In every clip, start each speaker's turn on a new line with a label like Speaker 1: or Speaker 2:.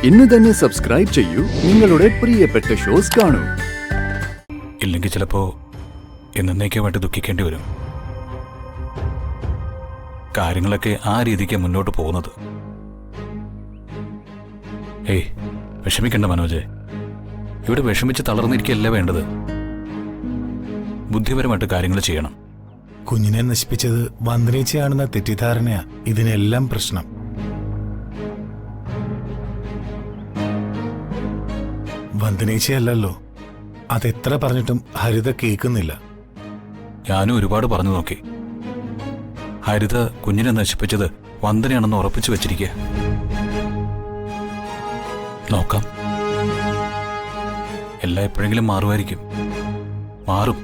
Speaker 1: ഇന്ന് തന്നെ സബ്സ്ക്രൈബ് ചെയ്യൂ, നിങ്ങളുടെ പ്രിയപ്പെട്ട ഷോസ് കാണൂ.
Speaker 2: ഇല്ലെങ്കിൽ ചിലപ്പോ എന്നേക്കുമായിട്ട് ദുഃഖിക്കേണ്ടി വരും. കാര്യങ്ങളൊക്കെ ആ രീതിക്ക് മുന്നോട്ട് പോകുന്നത്. ഏയ്, വിഷമിക്കണ്ട മനോജ്. ഇവിടെ വിഷമിച്ച് തളർന്നിരിക്കല്ല വേണ്ടത്. ബുദ്ധിപരമായിട്ട് കാര്യങ്ങൾ ചെയ്യണം.
Speaker 3: കുഞ്ഞിനെ നശിപ്പിച്ചത് വന്ദനേച്ചയാണെന്ന തെറ്റിദ്ധാരണയാ ഇതിനെല്ലാം പ്രശ്നം. വന്ദനേച്ചയല്ലോ. അതെത്ര പറഞ്ഞിട്ടും ഹരിത കേൾക്കുന്നില്ല.
Speaker 2: ഞാനും ഒരുപാട് പറഞ്ഞു നോക്കി. ഹരിത കുഞ്ഞിനെ നശിപ്പിച്ചത് വന്ദനയാണെന്ന് ഉറപ്പിച്ചു വെച്ചിരിക്കുക. നോക്കാം, എല്ലാം എപ്പോഴെങ്കിലും മാറുമായിരിക്കും. മാറും.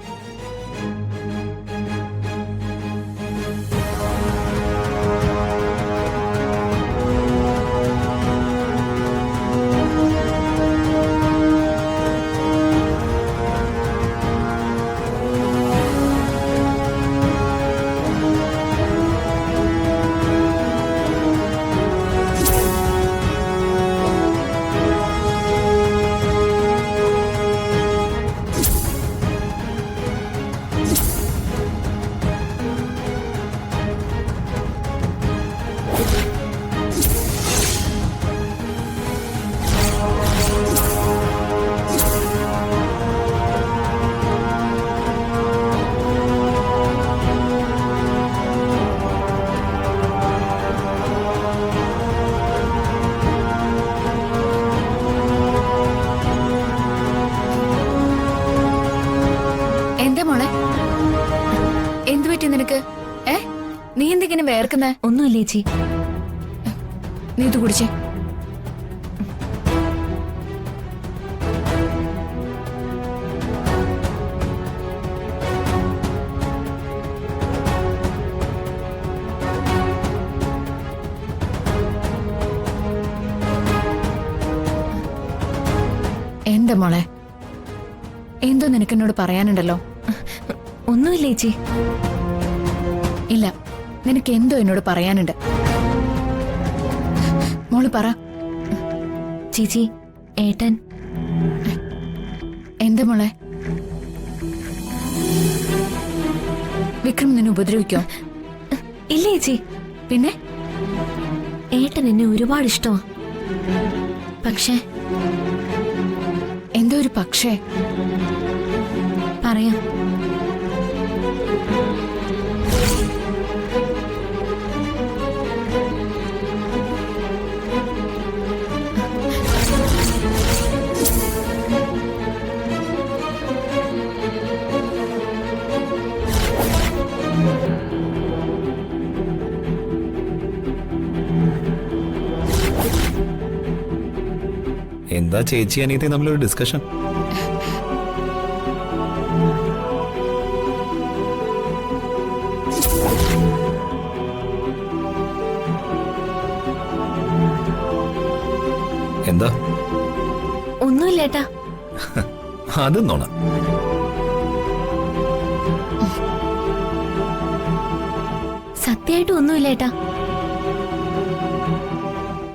Speaker 4: നിനക്ക് നീ എന്തെങ്കിലും വേർക്കുന്നേ?
Speaker 5: ഒന്നുമില്ല ചേച്ചി.
Speaker 4: നീ ഇത് കുടിച്ചേ. എന്താ മോളെ, എന്തോ നിനക്കെന്നോട് പറയാനുണ്ടല്ലോ?
Speaker 5: ഒന്നുമില്ല ചേച്ചി.
Speaker 4: ഇല്ല, നിനക്ക് എന്തോ എന്നോട് പറയാനുണ്ട്. മോള് പറ.
Speaker 5: ചേച്ചി, ഏട്ടൻ.
Speaker 4: എന്താ മോളെ? വിക്രം നിന്നെ ഉപദ്രവിക്കോ?
Speaker 5: ഇല്ല ചേച്ചി.
Speaker 4: പിന്നെ
Speaker 5: ഏട്ടൻ എന്നെ ഒരുപാട് ഇഷ്ടമാ. പക്ഷേ
Speaker 4: എന്തോ ഒരു പക്ഷേ.
Speaker 5: പറയാം.
Speaker 3: എന്താ ചേച്ചി അനിയത്തെ നമ്മളൊരു ഡിസ്കഷൻ? എന്താ?
Speaker 5: ഒന്നുമില്ല ഏട്ടാ.
Speaker 3: അതും നോണ.
Speaker 5: സത്യമായിട്ട് ഒന്നുമില്ല ഏട്ടാ.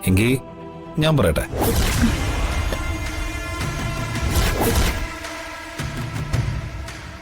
Speaker 3: എങ്കിൽ ഞാൻ പറയട്ടെ.